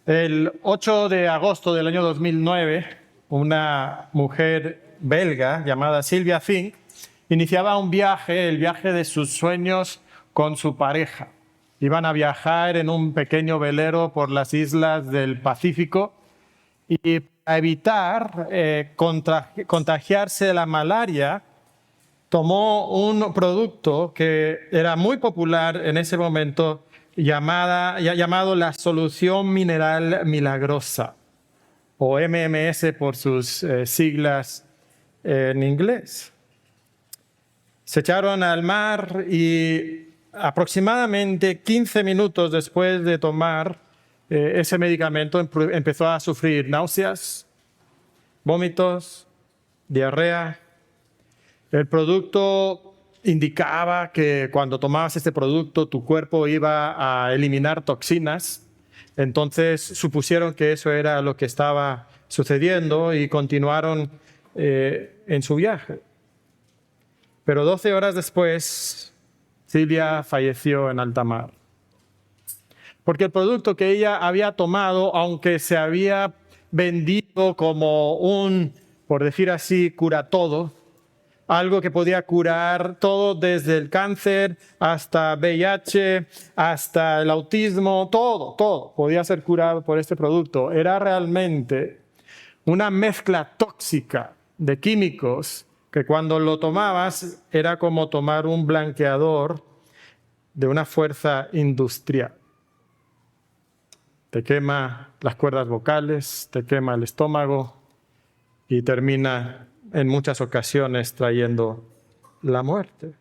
El 8 de agosto del año 2009, una mujer belga llamada Sylvia Fink iniciaba un viaje, el viaje de sus sueños con su pareja. Iban a viajar en un pequeño velero por las islas del Pacífico y para evitar contagiarse de la malaria, tomó un producto que era muy popular en ese momento llamado la solución mineral milagrosa, o MMS por sus siglas en inglés. Se echaron al mar y aproximadamente 15 minutos después de tomar ese medicamento empezó a sufrir náuseas, vómitos, diarrea. El producto indicaba que cuando tomabas este producto tu cuerpo iba a eliminar toxinas. Entonces supusieron que eso era lo que estaba sucediendo y continuaron en su viaje. Pero 12 horas después, Silvia falleció en alta mar. Porque el producto que ella había tomado, aunque se había vendido como un, por decir así, cura todo, algo que podía curar todo desde el cáncer hasta VIH, hasta el autismo, todo podía ser curado por este producto. Era realmente una mezcla tóxica de químicos que cuando lo tomabas era como tomar un blanqueador de una fuerza industrial. Te quema las cuerdas vocales, te quema el estómago y termina en muchas ocasiones trayendo la muerte.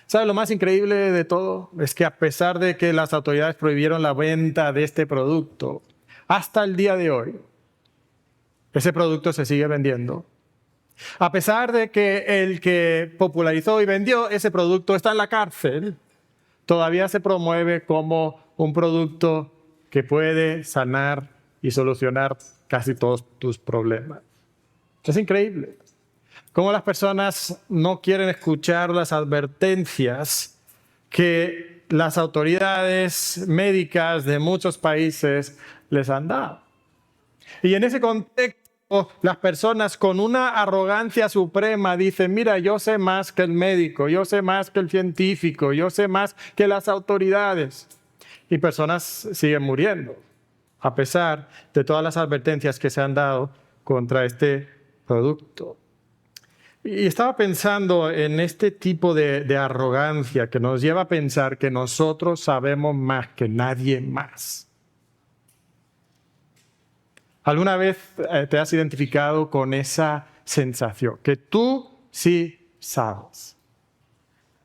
¿Sabe lo más increíble de todo? Es que a pesar de que las autoridades prohibieron la venta de este producto, hasta el día de hoy, ese producto se sigue vendiendo. A pesar de que el que popularizó y vendió ese producto está en la cárcel, todavía se promueve como un producto que puede sanar y solucionar casi todos tus problemas. Es increíble cómo las personas no quieren escuchar las advertencias que las autoridades médicas de muchos países les han dado. Y en ese contexto, las personas con una arrogancia suprema dicen, mira, yo sé más que el médico, yo sé más que el científico, yo sé más que las autoridades. Y personas siguen muriendo, a pesar de todas las advertencias que se han dado contra este producto. Y estaba pensando en este tipo de arrogancia que nos lleva a pensar que nosotros sabemos más que nadie más. ¿Alguna vez te has identificado con esa sensación? Que tú sí sabes.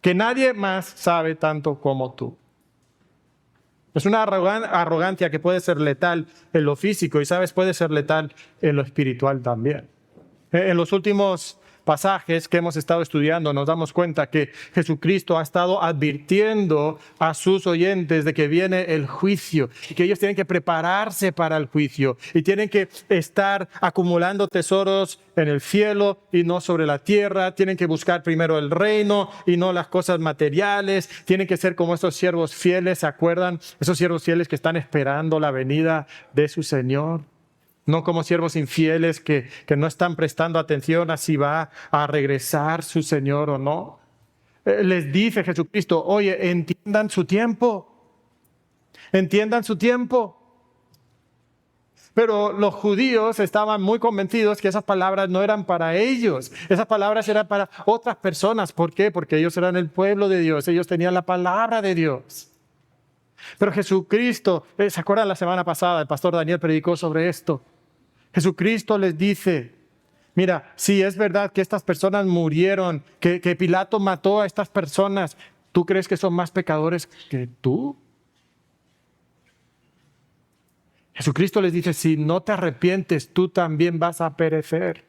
Que nadie más sabe tanto como tú. Es una arrogancia que puede ser letal en lo físico y, ¿sabes? Puede ser letal en lo espiritual también. En los últimos pasajes que hemos estado estudiando nos damos cuenta que Jesucristo ha estado advirtiendo a sus oyentes de que viene el juicio y que ellos tienen que prepararse para el juicio y tienen que estar acumulando tesoros en el cielo y no sobre la tierra. Tienen que buscar primero el reino y no las cosas materiales. Tienen que ser como estos siervos fieles, ¿se acuerdan? Esos siervos fieles que están esperando la venida de su Señor. No como siervos infieles que no están prestando atención a si va a regresar su Señor o no. Les dice Jesucristo, oye, entiendan su tiempo. Entiendan su tiempo. Pero los judíos estaban muy convencidos que esas palabras no eran para ellos. Esas palabras eran para otras personas. ¿Por qué? Porque ellos eran el pueblo de Dios. Ellos tenían la palabra de Dios. Pero Jesucristo, ¿se acuerdan la semana pasada? El pastor Daniel predicó sobre esto. Jesucristo les dice, mira, si es verdad que estas personas murieron, que Pilato mató a estas personas, ¿tú crees que son más pecadores que tú? Jesucristo les dice, si no te arrepientes, tú también vas a perecer.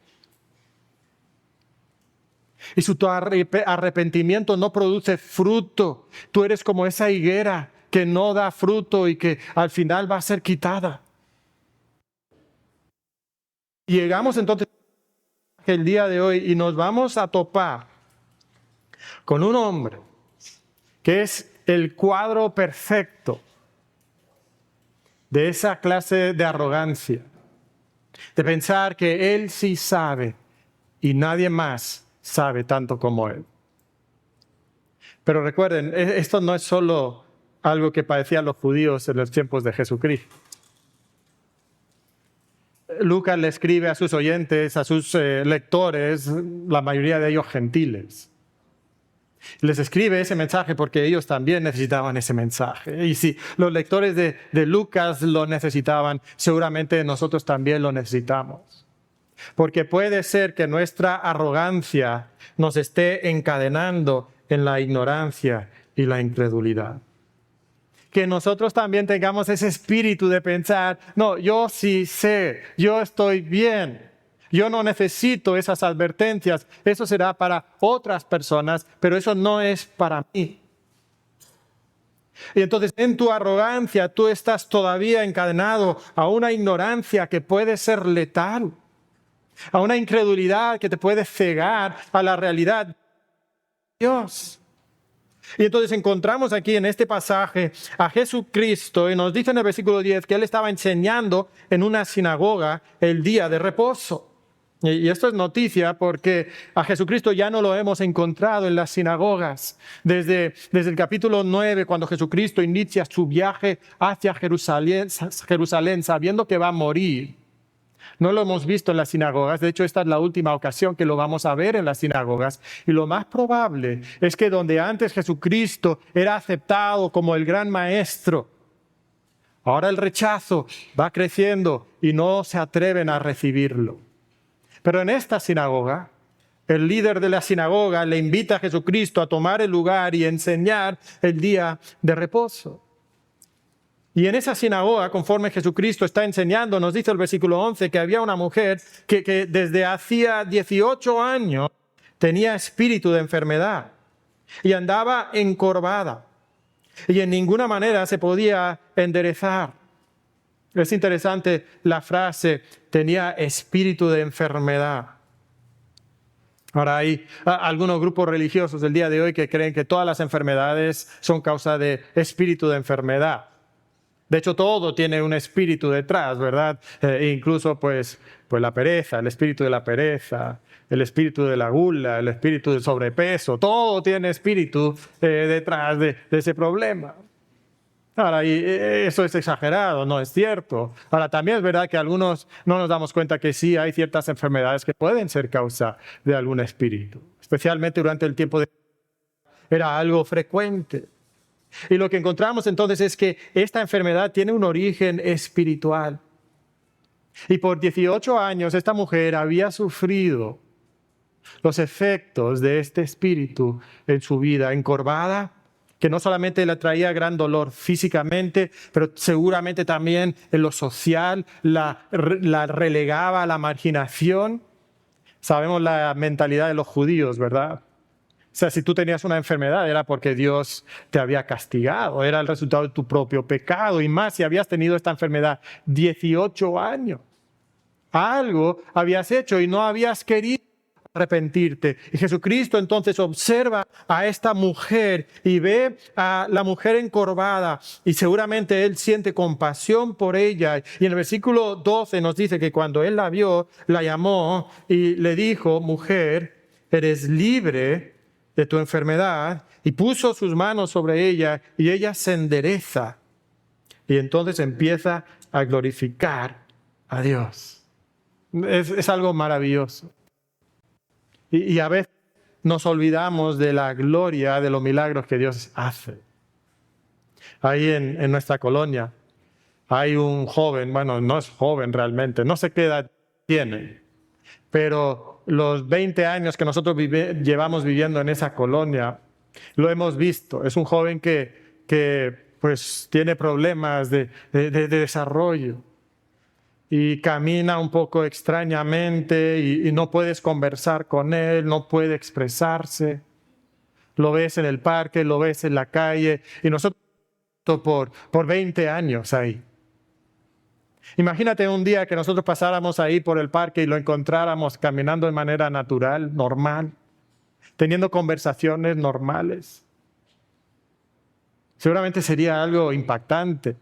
Y si tu arrepentimiento no produce fruto, tú eres como esa higuera que no da fruto y que al final va a ser quitada. Y llegamos entonces el día de hoy y nos vamos a topar con un hombre que es el cuadro perfecto de esa clase de arrogancia, de pensar que él sí sabe y nadie más sabe tanto como él. Pero recuerden, esto no es solo algo que padecían los judíos en los tiempos de Jesucristo. Lucas le escribe a sus oyentes, a sus lectores, la mayoría de ellos gentiles. Les escribe ese mensaje porque ellos también necesitaban ese mensaje. Y si los lectores de Lucas lo necesitaban, seguramente nosotros también lo necesitamos. Porque puede ser que nuestra arrogancia nos esté encadenando en la ignorancia y la incredulidad. Que nosotros también tengamos ese espíritu de pensar, no, yo sí sé, yo estoy bien, yo no necesito esas advertencias, eso será para otras personas, pero eso no es para mí. Y entonces en tu arrogancia tú estás todavía encadenado a una ignorancia que puede ser letal, a una incredulidad que te puede cegar a la realidad de Dios. Y entonces encontramos aquí en este pasaje a Jesucristo y nos dice en el versículo 10 que Él estaba enseñando en una sinagoga el día de reposo. Y esto es noticia porque a Jesucristo ya no lo hemos encontrado en las sinagogas. Desde el capítulo 9, cuando Jesucristo inicia su viaje hacia Jerusalén sabiendo que va a morir. No lo hemos visto en las sinagogas, de hecho esta es la última ocasión que lo vamos a ver en las sinagogas. Y lo más probable es que donde antes Jesucristo era aceptado como el gran maestro, ahora el rechazo va creciendo y no se atreven a recibirlo. Pero en esta sinagoga, el líder de la sinagoga le invita a Jesucristo a tomar el lugar y enseñar el día de reposo. Y en esa sinagoga, conforme Jesucristo está enseñando, nos dice el versículo 11 que había una mujer que desde hacía 18 años tenía espíritu de enfermedad y andaba encorvada y en ninguna manera se podía enderezar. Es interesante la frase, tenía espíritu de enfermedad. Ahora hay algunos grupos religiosos del día de hoy que creen que todas las enfermedades son causa de espíritu de enfermedad. De hecho, todo tiene un espíritu detrás, ¿verdad? Incluso pues la pereza, el espíritu de la pereza, el espíritu de la gula, el espíritu del sobrepeso, todo tiene espíritu detrás de ese problema. Ahora, y eso es exagerado, no es cierto. Ahora, también es verdad que algunos no nos damos cuenta que sí hay ciertas enfermedades que pueden ser causa de algún espíritu. Especialmente durante el tiempo de... Era algo frecuente. Y lo que encontramos entonces es que esta enfermedad tiene un origen espiritual. Y por 18 años esta mujer había sufrido los efectos de este espíritu en su vida, encorvada, que no solamente le traía gran dolor físicamente, pero seguramente también en lo social la relegaba a la marginación. Sabemos la mentalidad de los judíos, ¿verdad? O sea, si tú tenías una enfermedad era porque Dios te había castigado, era el resultado de tu propio pecado y más si habías tenido esta enfermedad 18 años. Algo habías hecho y no habías querido arrepentirte. Y Jesucristo entonces observa a esta mujer y ve a la mujer encorvada y seguramente Él siente compasión por ella. Y en el versículo 12 nos dice que cuando Él la vio, la llamó y le dijo, mujer, eres libre de tu enfermedad, y puso sus manos sobre ella y ella se endereza y entonces empieza a glorificar a Dios. Es algo maravilloso. Y a veces nos olvidamos de la gloria de los milagros que Dios hace. Ahí en nuestra colonia hay un joven, bueno, no es joven realmente, no sé qué edad tiene, pero los 20 años que nosotros llevamos viviendo en esa colonia, lo hemos visto. Es un joven que pues tiene problemas de desarrollo y camina un poco extrañamente y no puedes conversar con él, no puede expresarse. Lo ves en el parque, lo ves en la calle y nosotros por 20 años ahí. Imagínate un día que nosotros pasáramos ahí por el parque y lo encontráramos caminando de manera natural, normal, teniendo conversaciones normales. Seguramente sería algo impactante.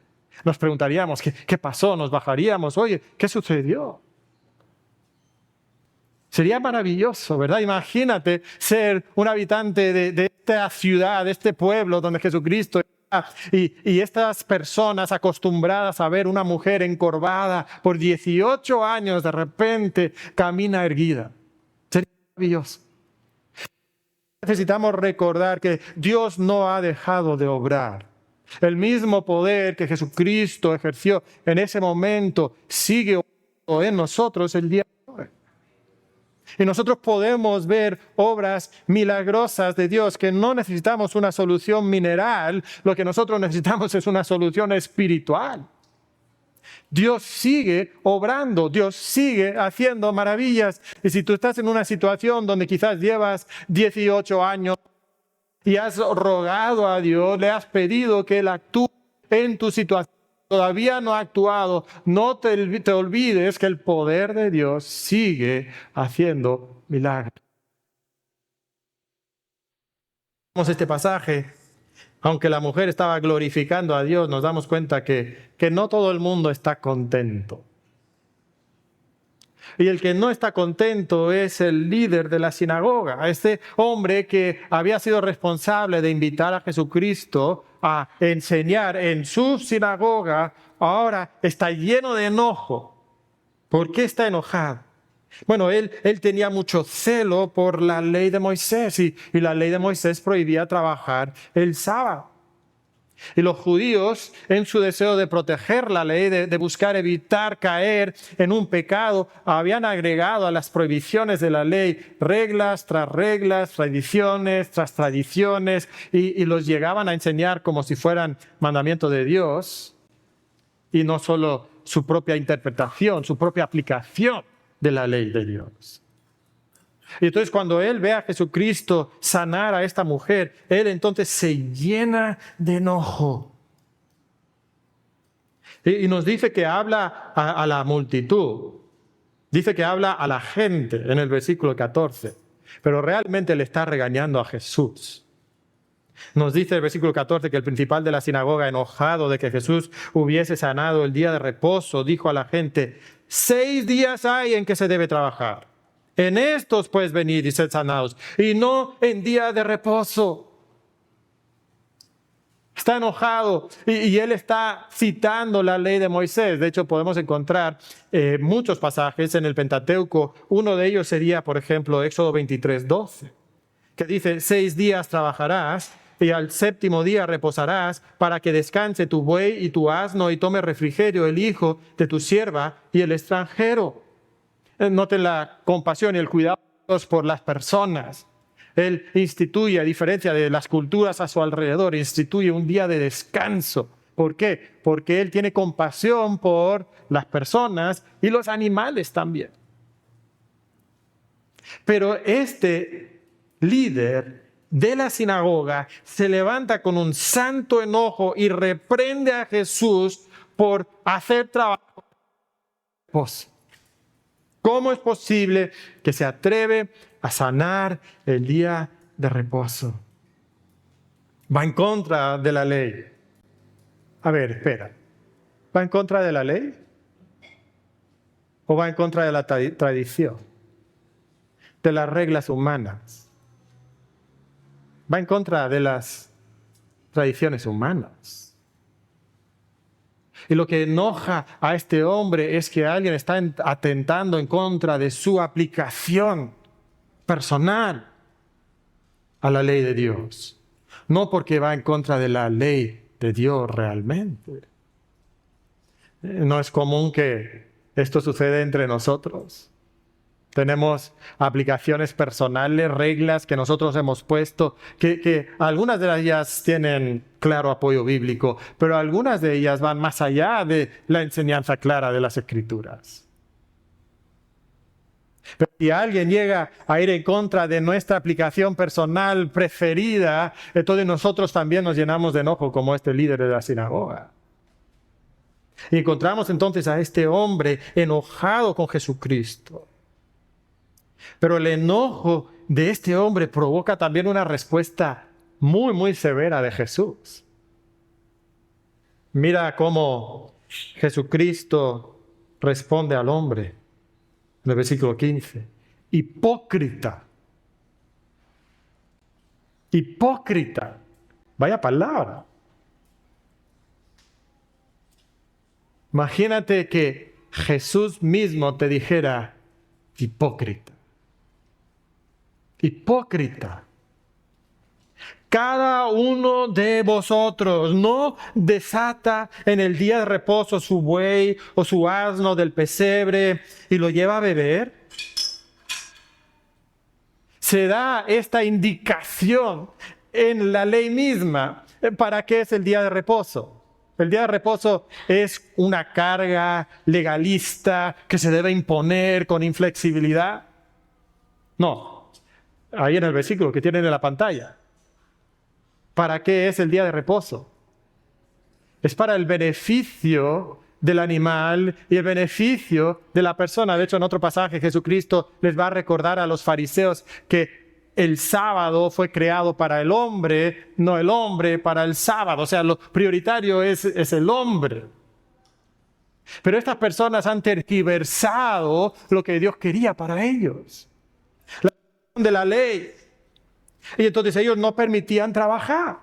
Nos preguntaríamos, ¿qué pasó? Nos bajaríamos, oye, ¿qué sucedió? Sería maravilloso, ¿verdad? Imagínate ser un habitante de esta ciudad, de este pueblo donde Jesucristo está, y estas personas acostumbradas a ver una mujer encorvada por 18 años, de repente camina erguida. Sería maravilloso. Necesitamos recordar que Dios no ha dejado de obrar. El mismo poder que Jesucristo ejerció en ese momento sigue obrando en nosotros el día de hoy. Y nosotros podemos ver obras milagrosas de Dios, que no necesitamos una solución mineral, lo que nosotros necesitamos es una solución espiritual. Dios sigue obrando, Dios sigue haciendo maravillas. Y si tú estás en una situación donde quizás llevas 18 años y has rogado a Dios, le has pedido que Él actúe en tu situación, todavía no ha actuado, no te olvides que el poder de Dios sigue haciendo milagros. Vemos este pasaje, aunque la mujer estaba glorificando a Dios, nos damos cuenta que no todo el mundo está contento. Y el que no está contento es el líder de la sinagoga, este hombre que había sido responsable de invitar a Jesucristo a enseñar en su sinagoga, ahora está lleno de enojo. ¿Por qué está enojado? Bueno, él tenía mucho celo por la ley de Moisés y la ley de Moisés prohibía trabajar el sábado. Y los judíos, en su deseo de proteger la ley, de buscar evitar caer en un pecado, habían agregado a las prohibiciones de la ley reglas, tradiciones tras tradiciones, y los llegaban a enseñar como si fueran mandamientos de Dios, y no solo su propia interpretación, su propia aplicación de la ley de Dios. Y entonces cuando él ve a Jesucristo sanar a esta mujer, él entonces se llena de enojo. Y nos dice que habla a la multitud. Dice que habla a la gente en el versículo 14. Pero realmente le está regañando a Jesús. Nos dice el versículo 14 que el principal de la sinagoga, enojado de que Jesús hubiese sanado el día de reposo, dijo a la gente: 6 días hay en que se debe trabajar. En estos pues venid y sed sanados, y no en día de reposo. Está enojado y él está citando la ley de Moisés. De hecho, podemos encontrar muchos pasajes en el Pentateuco. Uno de ellos sería, por ejemplo, Éxodo 23:12, que dice: 6 días trabajarás y al 7º día reposarás, para que descanse tu buey y tu asno y tome refrigerio el hijo de tu sierva y el extranjero. Noten la compasión y el cuidado de Dios por las personas. Él instituye, a diferencia de las culturas a su alrededor, instituye un día de descanso. ¿Por qué? Porque Él tiene compasión por las personas y los animales también. Pero este líder de la sinagoga se levanta con un santo enojo y reprende a Jesús por hacer trabajo. ¿Cómo es posible que se atreve a sanar el día de reposo? Va en contra de la ley. A ver, espera. ¿Va en contra de la ley? ¿O va en contra de la tradición? De las reglas humanas. Va en contra de las tradiciones humanas. Y lo que enoja a este hombre es que alguien está atentando en contra de su aplicación personal a la ley de Dios. No porque va en contra de la ley de Dios realmente. No es común que esto suceda entre nosotros. Tenemos aplicaciones personales, reglas que nosotros hemos puesto, que algunas de ellas tienen claro apoyo bíblico, pero algunas de ellas van más allá de la enseñanza clara de las Escrituras. Pero si alguien llega a ir en contra de nuestra aplicación personal preferida, entonces nosotros también nos llenamos de enojo como este líder de la sinagoga. Y encontramos entonces a este hombre enojado con Jesucristo. Pero el enojo de este hombre provoca también una respuesta muy, muy severa de Jesús. Mira cómo Jesucristo responde al hombre en el versículo 15. Hipócrita. Hipócrita. Vaya palabra. Imagínate que Jesús mismo te dijera, hipócrita. Hipócrita. Cada uno de vosotros no desata en el día de reposo su buey o su asno del pesebre y lo lleva a beber. Se da esta indicación en la ley misma. ¿Para qué es el día de reposo? El día de reposo es una carga legalista que se debe imponer con inflexibilidad. No, ahí en el versículo que tienen en la pantalla. ¿Para qué es el día de reposo? Es para el beneficio del animal y el beneficio de la persona. De hecho, en otro pasaje Jesucristo les va a recordar a los fariseos que el sábado fue creado para el hombre, no el hombre para el sábado. O sea, lo prioritario es el hombre. Pero estas personas han tergiversado lo que Dios quería para ellos. La de la ley. Y entonces ellos no permitían trabajar.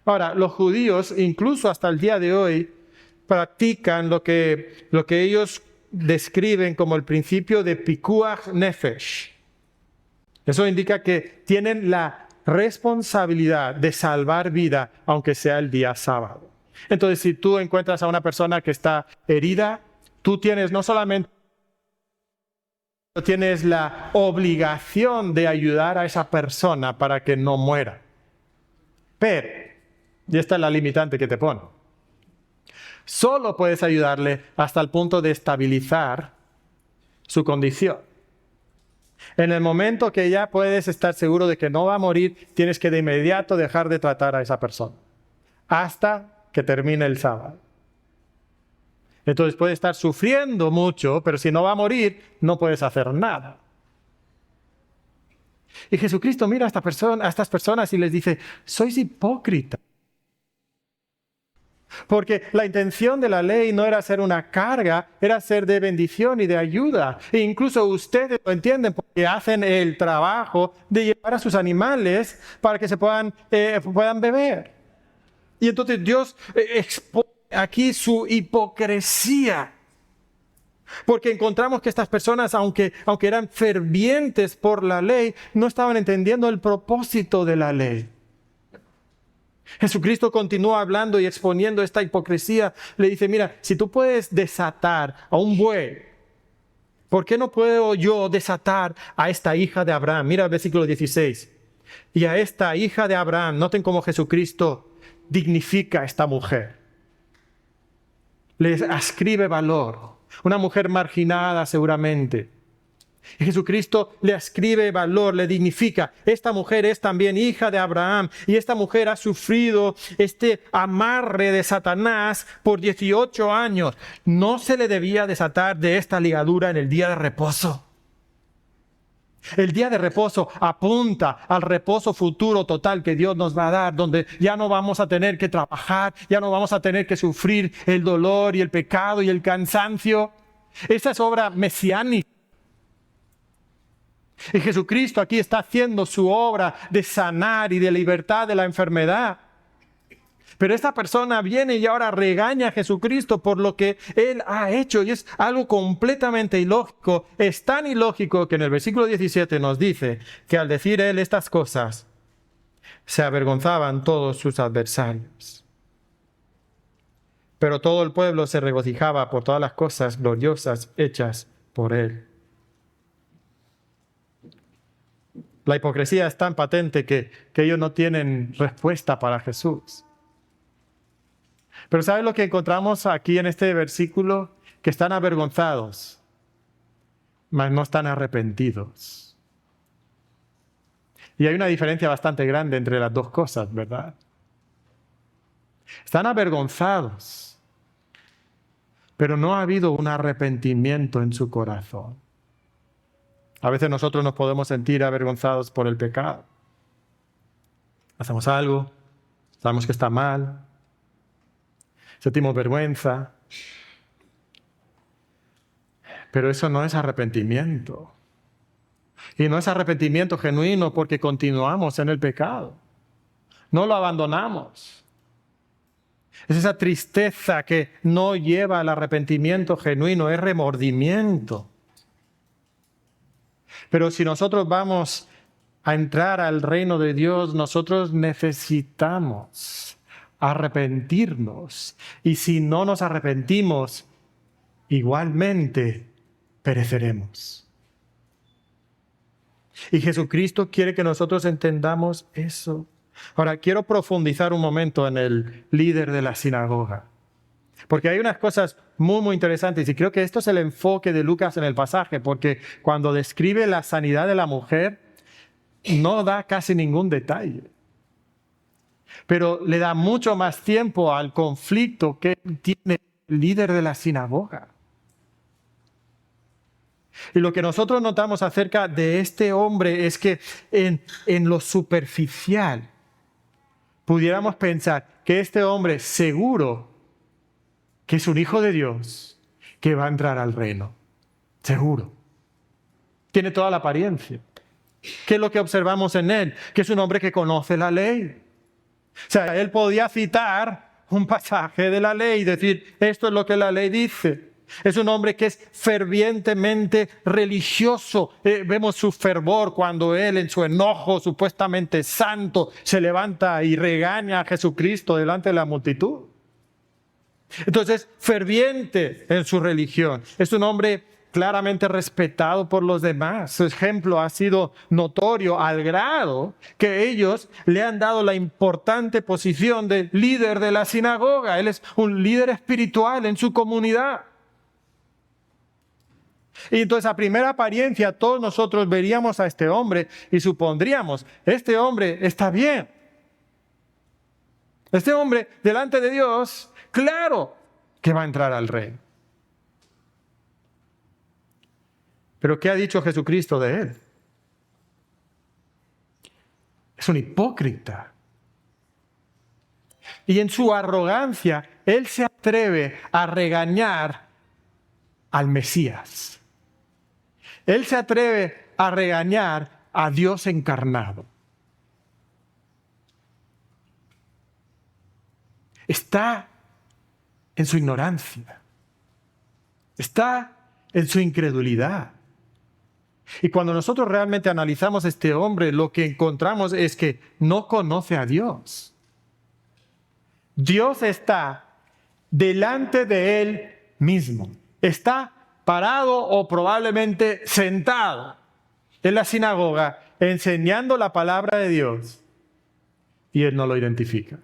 Ahora, los judíos, incluso hasta el día de hoy, practican lo que ellos describen como el principio de pikuach nefesh. Eso indica que tienen la responsabilidad de salvar vida, aunque sea el día sábado. Entonces, si tú encuentras a una persona que está herida, tú tienes no solamente tienes la obligación de ayudar a esa persona para que no muera. Pero, y esta es la limitante que te pone, solo puedes ayudarle hasta el punto de estabilizar su condición. En el momento que ya puedes estar seguro de que no va a morir, tienes que de inmediato dejar de tratar a esa persona hasta que termine el sábado. Entonces puede estar sufriendo mucho, pero si no va a morir, no puedes hacer nada. Y Jesucristo mira a estas personas y les dice, sois hipócritas. Porque la intención de la ley no era ser una carga, era ser de bendición y de ayuda. E incluso ustedes lo entienden porque hacen el trabajo de llevar a sus animales para que se puedan beber. Y entonces Dios expone aquí su hipocresía. Porque encontramos que estas personas, aunque eran fervientes por la ley, no estaban entendiendo el propósito de la ley. Jesucristo continúa hablando y exponiendo esta hipocresía. Le dice, mira, si tú puedes desatar a un buey, ¿por qué no puedo yo desatar a esta hija de Abraham? Mira el versículo 16. Y a esta hija de Abraham, noten cómo Jesucristo dignifica a esta mujer. Le ascribe valor. Una mujer marginada seguramente. Y Jesucristo le ascribe valor, le dignifica. Esta mujer es también hija de Abraham y esta mujer ha sufrido este amarre de Satanás por 18 años. ¿No se le debía desatar de esta ligadura en el día de reposo? El día de reposo apunta al reposo futuro total que Dios nos va a dar, donde ya no vamos a tener que trabajar, ya no vamos a tener que sufrir el dolor y el pecado y el cansancio. Esa es obra mesiánica. Y Jesucristo aquí está haciendo su obra de sanar y de libertad de la enfermedad. Pero esta persona viene y ahora regaña a Jesucristo por lo que Él ha hecho. Y es algo completamente ilógico. Es tan ilógico que en el versículo 17 nos dice que al decir Él estas cosas, se avergonzaban todos sus adversarios. Pero todo el pueblo se regocijaba por todas las cosas gloriosas hechas por Él. La hipocresía es tan patente que ellos no tienen respuesta para Jesús. Pero ¿sabes lo que encontramos aquí en este versículo? Que están avergonzados, mas no están arrepentidos. Y hay una diferencia bastante grande entre las dos cosas, ¿verdad? Están avergonzados, pero no ha habido un arrepentimiento en su corazón. A veces nosotros nos podemos sentir avergonzados por el pecado. Hacemos algo, sabemos que está mal, sentimos vergüenza. Pero eso no es arrepentimiento. Y no es arrepentimiento genuino porque continuamos en el pecado. No lo abandonamos. Es esa tristeza que no lleva al arrepentimiento genuino, es remordimiento. Pero si nosotros vamos a entrar al reino de Dios, nosotros necesitamos arrepentirnos. Y si no nos arrepentimos, igualmente pereceremos. Y Jesucristo quiere que nosotros entendamos eso. Ahora, quiero profundizar un momento en el líder de la sinagoga. Porque hay unas cosas muy interesantes y creo que esto es el enfoque de Lucas en el pasaje, porque cuando describe la sanidad de la mujer, no da casi ningún detalle. Pero le da mucho más tiempo al conflicto que tiene el líder de la sinagoga. Y lo que nosotros notamos acerca de este hombre es que en lo superficial pudiéramos pensar que este hombre seguro que es un hijo de Dios que va a entrar al reino. Seguro. Tiene toda la apariencia. ¿Qué es lo que observamos en él? Que es un hombre que conoce la ley. O sea, él podía citar un pasaje de la ley y decir, esto es lo que la ley dice. Es un hombre que es fervientemente religioso. Vemos su fervor cuando él, en su enojo supuestamente santo, se levanta y regaña a Jesucristo delante de la multitud. Entonces, ferviente en su religión. Es un hombre claramente respetado por los demás. Su ejemplo ha sido notorio al grado que ellos le han dado la importante posición de líder de la sinagoga. Él es un líder espiritual en su comunidad. Y entonces a primera apariencia todos nosotros veríamos a este hombre y supondríamos, este hombre está bien. Este hombre delante de Dios, claro que va a entrar al reino. Pero ¿qué ha dicho Jesucristo de él? Es un hipócrita. Y en su arrogancia, él se atreve a regañar al Mesías. Él se atreve a regañar a Dios encarnado. Está en su ignorancia. Está en su incredulidad. Y cuando nosotros realmente analizamos a este hombre, lo que encontramos es que no conoce a Dios. Dios está delante de él mismo. Está parado o probablemente sentado en la sinagoga enseñando la palabra de Dios y él no lo identifica.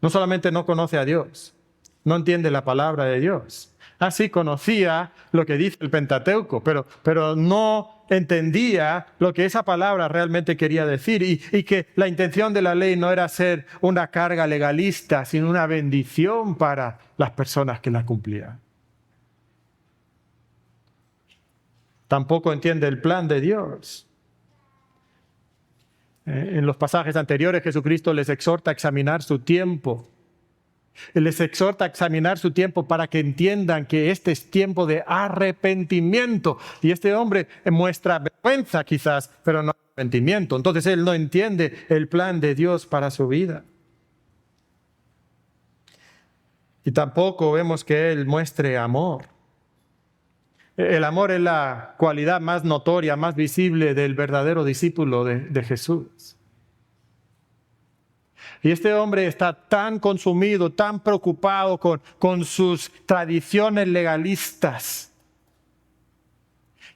No solamente no conoce a Dios, no entiende la palabra de Dios. Así conocía lo que dice el Pentateuco, pero no entendía lo que esa palabra realmente quería decir y que la intención de la ley no era ser una carga legalista, sino una bendición para las personas que la cumplían. Tampoco entiende el plan de Dios. En los pasajes anteriores, Jesucristo les exhorta a examinar su tiempo. Él les exhorta a examinar su tiempo para que entiendan que este es tiempo de arrepentimiento. Y este hombre muestra vergüenza quizás, pero no arrepentimiento. Entonces él no entiende el plan de Dios para su vida. Y tampoco vemos que él muestre amor. El amor es la cualidad más notoria, más visible del verdadero discípulo de Jesús. Y este hombre está tan consumido, tan preocupado con sus tradiciones legalistas,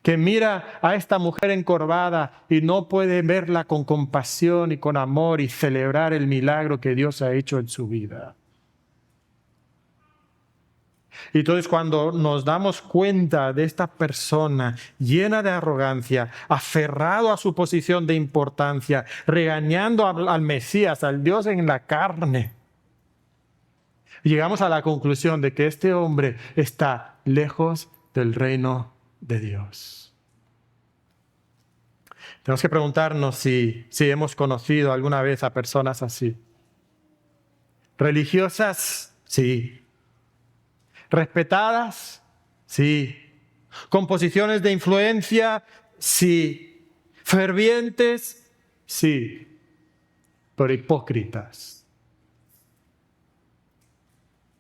que mira a esta mujer encorvada y no puede verla con compasión y con amor y celebrar el milagro que Dios ha hecho en su vida. Y entonces cuando nos damos cuenta de esta persona llena de arrogancia, aferrado a su posición de importancia, regañando al Mesías, al Dios en la carne, llegamos a la conclusión de que este hombre está lejos del reino de Dios. Tenemos que preguntarnos si hemos conocido alguna vez a personas así. Religiosas, sí. Respetadas, sí. Con posiciones de influencia, sí. Fervientes, sí. Pero hipócritas.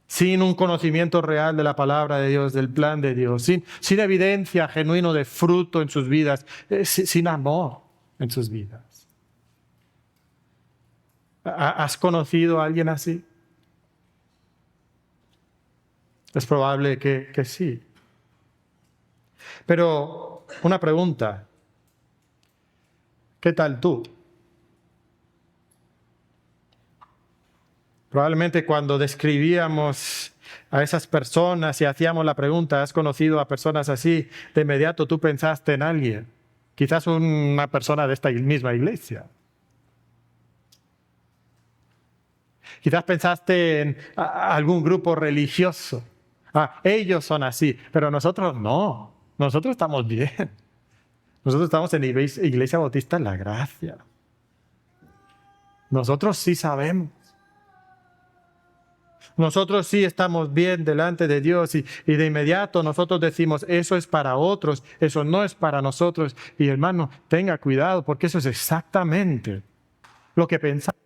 Sin un conocimiento real de la palabra de Dios, del plan de Dios. Sin evidencia genuina de fruto en sus vidas. Sin amor en sus vidas. ¿Has conocido a alguien así? Es probable que sí. Pero una pregunta. ¿Qué tal tú? Probablemente cuando describíamos a esas personas y hacíamos la pregunta, ¿has conocido a personas así? De inmediato tú pensaste en alguien. Quizás una persona de esta misma iglesia. Quizás pensaste en algún grupo religioso. Ellos son así, pero nosotros no. Nosotros estamos bien. Nosotros estamos en la Iglesia Bautista en la Gracia. Nosotros sí sabemos. Nosotros sí estamos bien delante de Dios y de inmediato nosotros decimos, eso es para otros, eso no es para nosotros. Y hermano, tenga cuidado porque eso es exactamente lo que pensamos.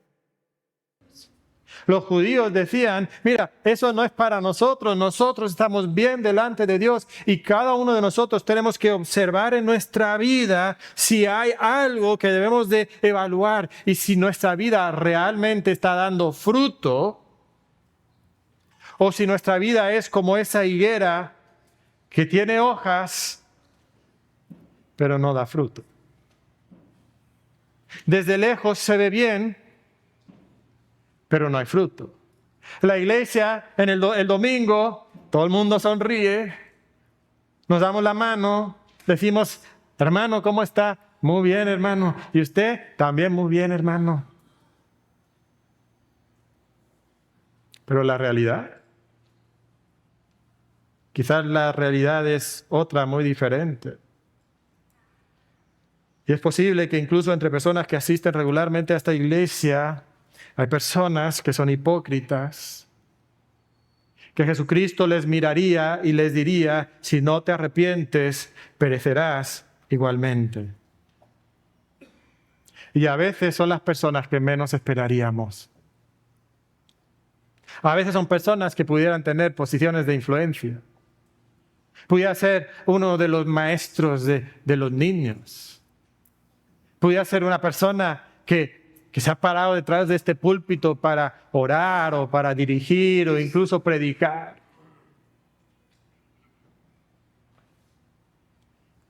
Los judíos decían, mira, eso no es para nosotros, nosotros estamos bien delante de Dios y cada uno de nosotros tenemos que observar en nuestra vida si hay algo que debemos de evaluar y si nuestra vida realmente está dando fruto o si nuestra vida es como esa higuera que tiene hojas pero no da fruto. Desde lejos se ve bien, pero no hay fruto. La iglesia, en el domingo, todo el mundo sonríe, nos damos la mano, decimos, hermano, ¿cómo está? Muy bien, hermano. ¿Y usted? También muy bien, hermano. Pero la realidad, quizás la realidad es otra muy diferente. Y es posible que incluso entre personas que asisten regularmente a esta iglesia, hay personas que son hipócritas, que Jesucristo les miraría y les diría, si no te arrepientes, perecerás igualmente. Y a veces son las personas que menos esperaríamos. A veces son personas que pudieran tener posiciones de influencia. Pudiera ser uno de los maestros de los niños. Pudiera ser una persona que se ha parado detrás de este púlpito para orar o para dirigir o incluso predicar.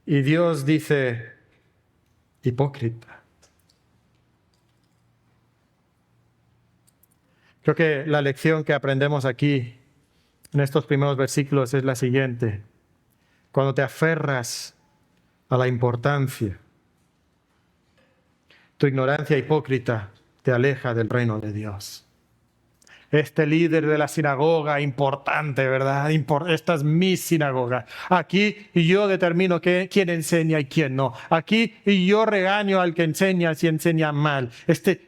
Y Dios dice, hipócrita. Creo que la lección que aprendemos aquí, en estos primeros versículos, es la siguiente. Cuando te aferras a la importancia, tu ignorancia hipócrita te aleja del reino de Dios. Este líder de la sinagoga, importante, ¿verdad? Esta es mi sinagoga. Aquí yo determino quién enseña y quién no. Aquí yo regaño al que enseña si enseña mal.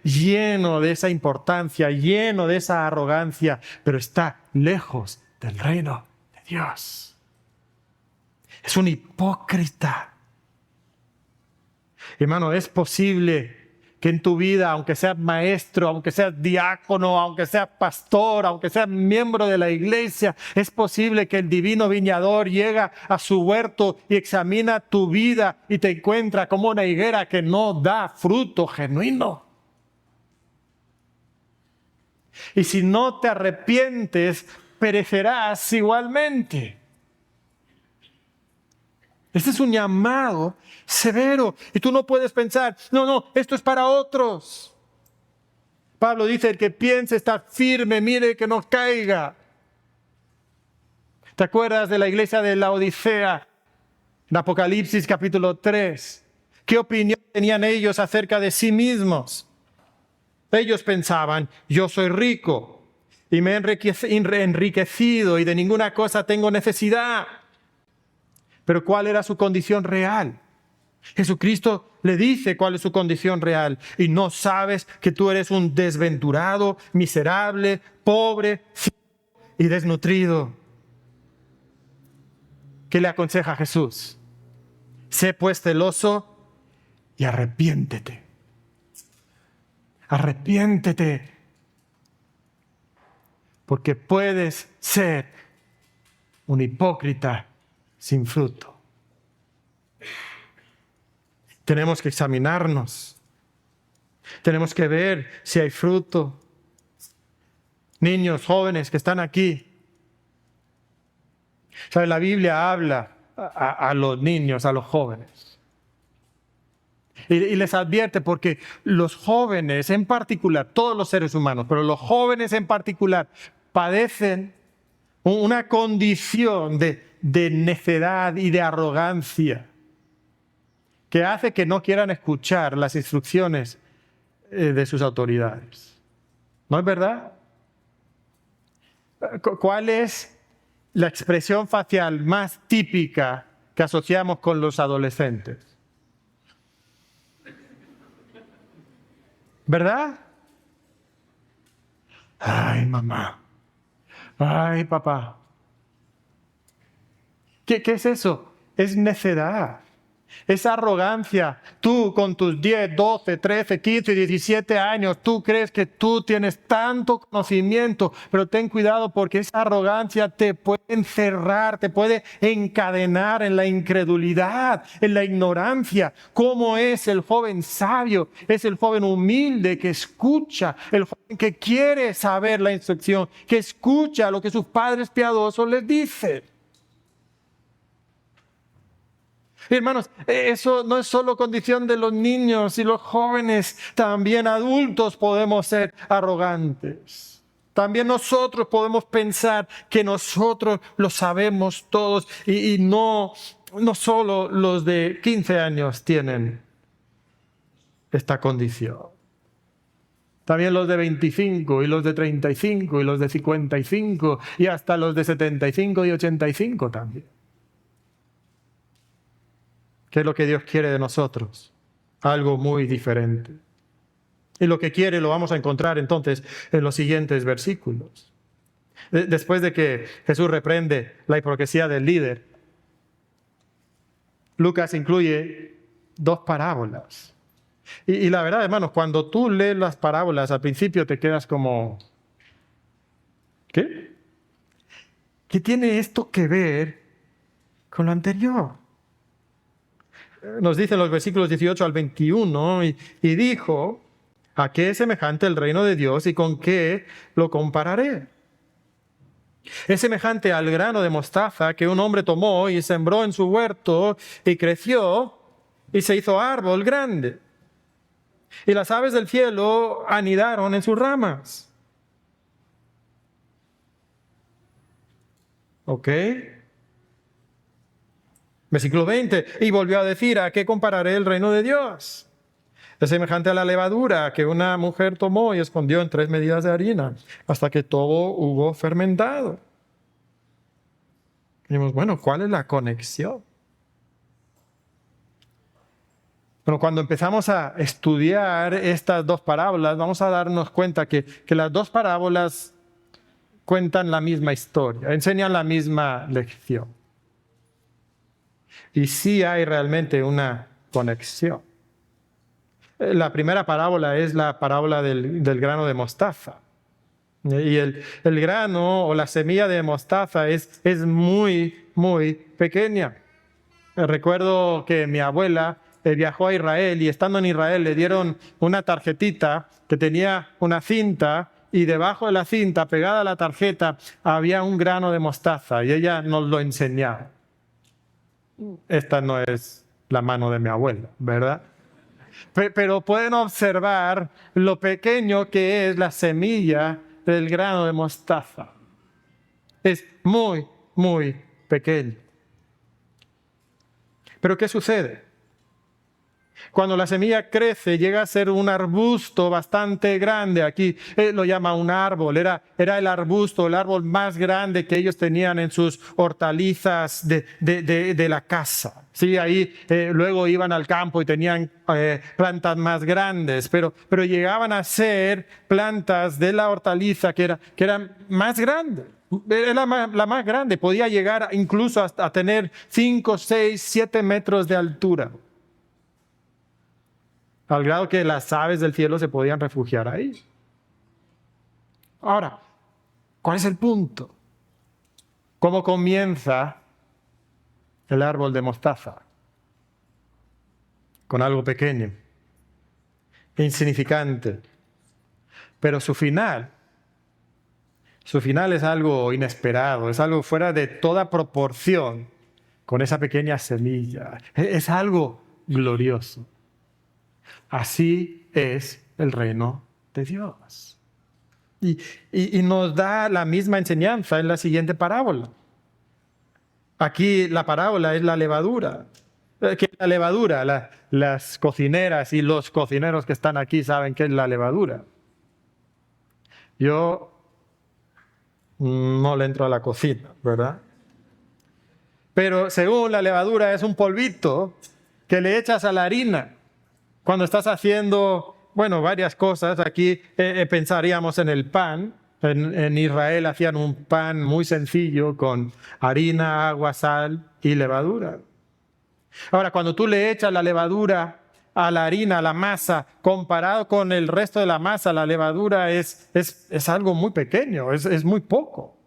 Lleno de esa importancia, lleno de esa arrogancia, pero está lejos del reino de Dios. Es un hipócrita. Hermano, es posible que en tu vida, aunque seas maestro, aunque seas diácono, aunque seas pastor, aunque seas miembro de la iglesia, es posible que el divino viñador llega a su huerto y examina tu vida y te encuentra como una higuera que no da fruto genuino. Y si no te arrepientes, perecerás igualmente. Este es un llamado severo. Y tú no puedes pensar, no, esto es para otros. Pablo dice, el que piense estar firme, mire que no caiga. ¿Te acuerdas de la iglesia de Laodicea? En Apocalipsis capítulo 3. ¿Qué opinión tenían ellos acerca de sí mismos? Ellos pensaban, yo soy rico y me he enriquecido y de ninguna cosa tengo necesidad. Pero ¿cuál era su condición real? Jesucristo le dice cuál es su condición real. Y no sabes que tú eres un desventurado, miserable, pobre, ciego y desnutrido. ¿Qué le aconseja Jesús? Sé pues celoso y arrepiéntete. Arrepiéntete. Porque puedes ser un hipócrita sin fruto. Tenemos que examinarnos. Tenemos que ver si hay fruto. Niños, jóvenes que están aquí. ¿Sabe? La Biblia habla a los niños, a los jóvenes. Y les advierte porque los jóvenes en particular, todos los seres humanos, pero los jóvenes en particular, padecen una condición de necedad y de arrogancia que hace que no quieran escuchar las instrucciones de sus autoridades. ¿No es verdad? ¿Cuál es la expresión facial más típica que asociamos con los adolescentes? ¿Verdad? Ay, mamá. Ay, papá. ¿Qué es eso? Es necedad. Es arrogancia. Tú con tus 10, 12, 13, 15, 17 años, tú crees que tú tienes tanto conocimiento, pero ten cuidado porque esa arrogancia te puede encerrar, te puede encadenar en la incredulidad, en la ignorancia. ¿Cómo es el joven sabio? Es el joven humilde que escucha, el joven que quiere saber la instrucción, que escucha lo que sus padres piadosos les dicen. Hermanos, eso no es solo condición de los niños y los jóvenes, también adultos podemos ser arrogantes. También nosotros podemos pensar que nosotros lo sabemos todos y no solo los de 15 años tienen esta condición. También los de 25 y los de 35 y los de 55 y hasta los de 75 y 85 también. ¿Qué es lo que Dios quiere de nosotros? Algo muy diferente. Y lo que quiere lo vamos a encontrar entonces en los siguientes versículos. Después de que Jesús reprende la hipocresía del líder, Lucas incluye 2 parábolas. Y la verdad, hermanos, cuando tú lees las parábolas, al principio te quedas como, ¿qué? ¿Qué tiene esto que ver con lo anterior? Nos dicen los versículos 18 al 21, y dijo, ¿a qué es semejante el reino de Dios y con qué lo compararé? Es semejante al grano de mostaza que un hombre tomó y sembró en su huerto y creció y se hizo árbol grande. Y las aves del cielo anidaron en sus ramas. ¿Ok? Versículo 20, y volvió a decir, ¿a qué compararé el reino de Dios? Es semejante a la levadura que una mujer tomó y escondió en 3 medidas de harina, hasta que todo hubo fermentado. Y dijimos, bueno, ¿cuál es la conexión? Bueno, cuando empezamos a estudiar estas 2 parábolas, vamos a darnos cuenta que las 2 parábolas cuentan la misma historia, enseñan la misma lección. Y sí hay realmente una conexión. La primera parábola es la parábola del grano de mostaza. Y el grano o la semilla de mostaza es muy, muy pequeña. Recuerdo que mi abuela viajó a Israel y estando en Israel le dieron una tarjetita que tenía una cinta y debajo de la cinta, pegada a la tarjeta, había un grano de mostaza y ella nos lo enseñaba. Esta no es la mano de mi abuela, ¿verdad? Pero pueden observar lo pequeño que es la semilla del grano de mostaza. Es muy, muy pequeño. Pero ¿qué sucede? Cuando la semilla crece, llega a ser un arbusto bastante grande. Aquí lo llama un árbol. Era el arbusto, el árbol más grande que ellos tenían en sus hortalizas de la casa. Sí, ahí luego iban al campo y tenían plantas más grandes, pero llegaban a ser plantas de la hortaliza que eran más grandes. Era la más grande. Podía llegar incluso hasta a tener 5, 6, 7 metros de altura. Al grado que las aves del cielo se podían refugiar ahí. Ahora, ¿cuál es el punto? ¿Cómo comienza el árbol de mostaza? Con algo pequeño, insignificante. Pero su final es algo inesperado, es algo fuera de toda proporción con esa pequeña semilla. Es algo glorioso. Así es el reino de Dios. Y nos da la misma enseñanza en la siguiente parábola. Aquí la parábola es la levadura. ¿Qué es la levadura? Las cocineras y los cocineros que están aquí saben qué es la levadura. Yo no le entro a la cocina, ¿verdad? Pero según la levadura es un polvito que le echas a la harina. Cuando estás haciendo, varias cosas, aquí pensaríamos en el pan. En Israel hacían un pan muy sencillo con harina, agua, sal y levadura. Ahora, cuando tú le echas la levadura a la harina, a la masa, comparado con el resto de la masa, la levadura es algo muy pequeño, es muy poco.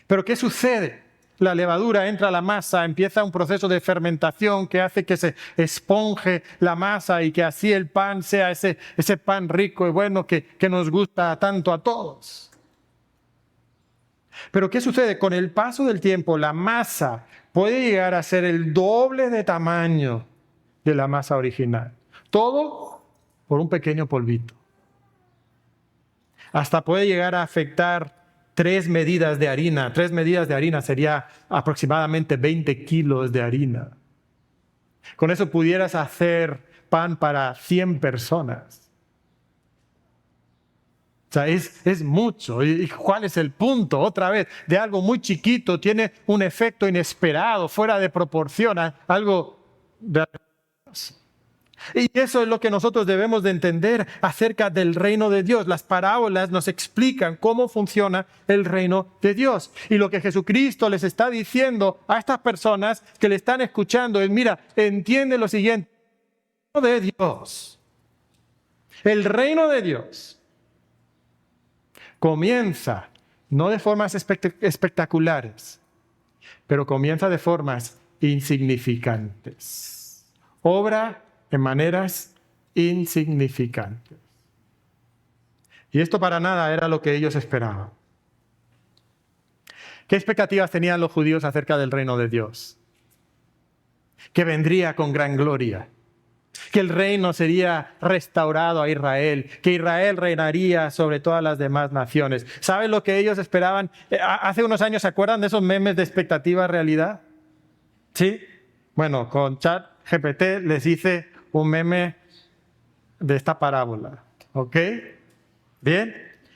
Pero ¿qué sucede? La levadura entra a la masa, empieza un proceso de fermentación que hace que se esponje la masa y que así el pan sea ese pan rico y bueno que nos gusta tanto a todos. Pero ¿qué sucede? Con el paso del tiempo, la masa puede llegar a ser el doble de tamaño de la masa original. Todo por un pequeño polvito. Hasta puede llegar a afectar 3 medidas de harina. 3 medidas de harina sería aproximadamente 20 kilos de harina. Con eso pudieras hacer pan para 100 personas. O sea, es mucho. ¿Y cuál es el punto? Otra vez, de algo muy chiquito tiene un efecto inesperado, fuera de proporción, algo de... Y eso es lo que nosotros debemos de entender acerca del reino de Dios. Las parábolas nos explican cómo funciona el reino de Dios. Y lo que Jesucristo les está diciendo a estas personas que le están escuchando es, mira, entiende lo siguiente. El reino de Dios, el reino de Dios comienza no de formas espectaculares, pero comienza de formas insignificantes. Obra en maneras insignificantes. Y esto para nada era lo que ellos esperaban. ¿Qué expectativas tenían los judíos acerca del reino de Dios? Que vendría con gran gloria, que el reino sería restaurado a Israel, que Israel reinaría sobre todas las demás naciones. ¿Saben lo que ellos esperaban? Hace unos años, ¿se acuerdan de esos memes de expectativa realidad? ¿Sí? Bueno, con ChatGPT les hice un meme de esta parábola. ¿Ok? ¿Bien?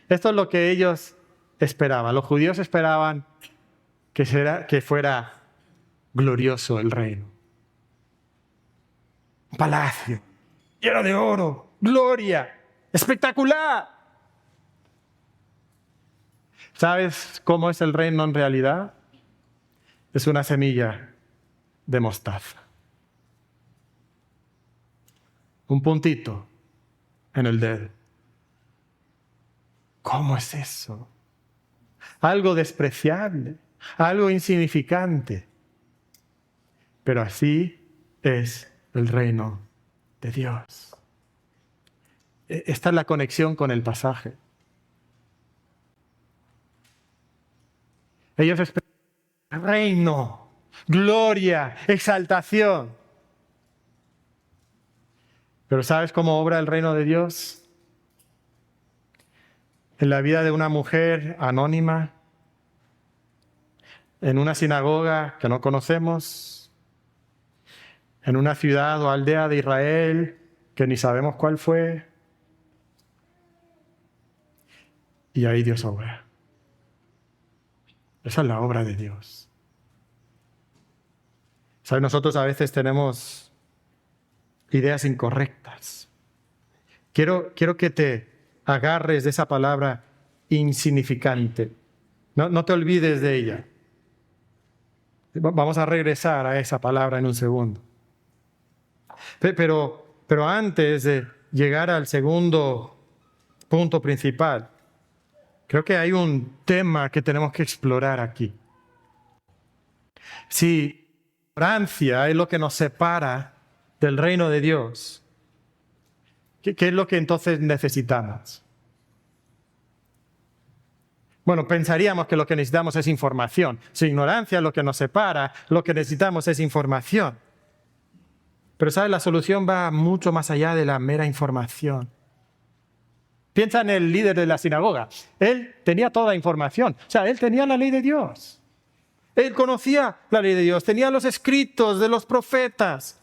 Esto es lo que ellos esperaban. Los judíos esperaban que fuera glorioso el reino. Un palacio lleno de oro, gloria, espectacular. ¿Sabes cómo es el reino en realidad? Es una semilla de mostaza. Un puntito en el dedo. ¿Cómo es eso? Algo despreciable, algo insignificante. Pero así es el reino de Dios. Esta es la conexión con el pasaje. Ellos esperan reino, gloria, exaltación. Pero ¿sabes cómo obra el reino de Dios? En la vida de una mujer anónima, en una sinagoga que no conocemos, en una ciudad o aldea de Israel que ni sabemos cuál fue. Y ahí Dios obra. Esa es la obra de Dios. ¿Sabes? Nosotros a veces tenemos ideas incorrectas. Quiero que te agarres de esa palabra insignificante. No te olvides de ella. Vamos a regresar a esa palabra en un segundo. Pero antes de llegar al segundo punto principal, creo que hay un tema que tenemos que explorar aquí. Si ignorancia es lo que nos separa del reino de Dios, ¿qué es lo que entonces necesitamos? Bueno, pensaríamos que lo que necesitamos es información. Si ignorancia es lo que nos separa, lo que necesitamos es información. Pero, ¿sabes? La solución va mucho más allá de la mera información. Piensa en el líder de la sinagoga. Él tenía toda información. O sea, él tenía la ley de Dios. Él conocía la ley de Dios, tenía los escritos de los profetas.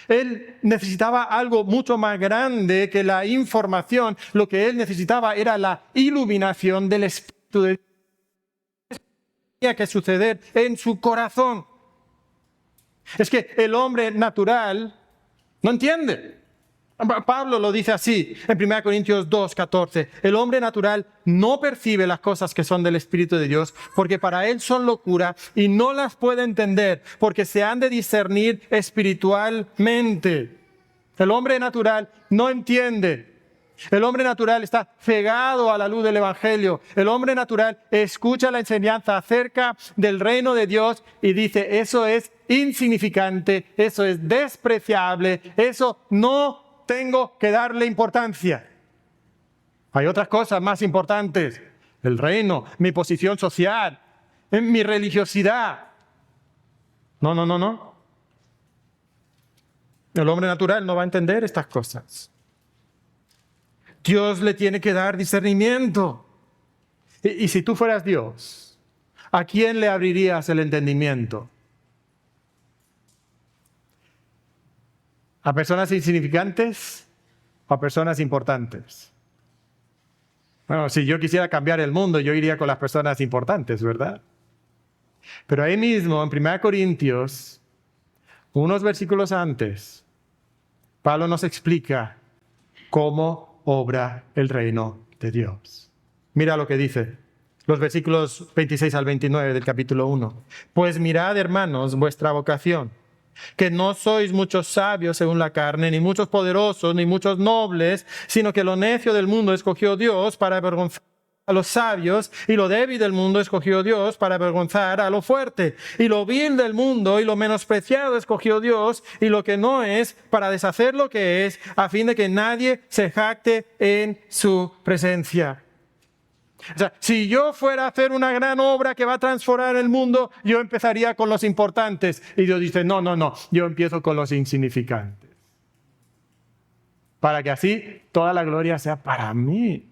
Él necesitaba algo mucho más grande que la información. Lo que él necesitaba era la iluminación del Espíritu de Dios. Tenía que suceder en su corazón. Es que el hombre natural no entiende. Pablo lo dice así en 1 Corintios 2:14. El hombre natural no percibe las cosas que son del Espíritu de Dios porque para él son locura y no las puede entender porque se han de discernir espiritualmente. El hombre natural no entiende. El hombre natural está cegado a la luz del Evangelio. El hombre natural escucha la enseñanza acerca del reino de Dios y dice, eso es insignificante, eso es despreciable, eso no tengo que darle importancia. Hay otras cosas más importantes. El reino, mi posición social, mi religiosidad. No. El hombre natural no va a entender estas cosas. Dios le tiene que dar discernimiento. Y si tú fueras Dios, ¿a quién le abrirías el entendimiento? ¿A personas insignificantes o a personas importantes? Bueno, si yo quisiera cambiar el mundo, yo iría con las personas importantes, ¿verdad? Pero ahí mismo, en 1 Corintios, unos versículos antes, Pablo nos explica cómo obra el reino de Dios. Mira lo que dice, los versículos 26 al 29 del capítulo 1. Pues mirad, hermanos, vuestra vocación, que no sois muchos sabios según la carne, ni muchos poderosos, ni muchos nobles, sino que lo necio del mundo escogió Dios para avergonzar a los sabios, y lo débil del mundo escogió Dios para avergonzar a lo fuerte, y lo vil del mundo y lo menospreciado escogió Dios, y lo que no es, para deshacer lo que es, a fin de que nadie se jacte en su presencia. O sea, si yo fuera a hacer una gran obra que va a transformar el mundo, yo empezaría con los importantes. Y Dios dice, no, yo empiezo con los insignificantes. Para que así toda la gloria sea para mí.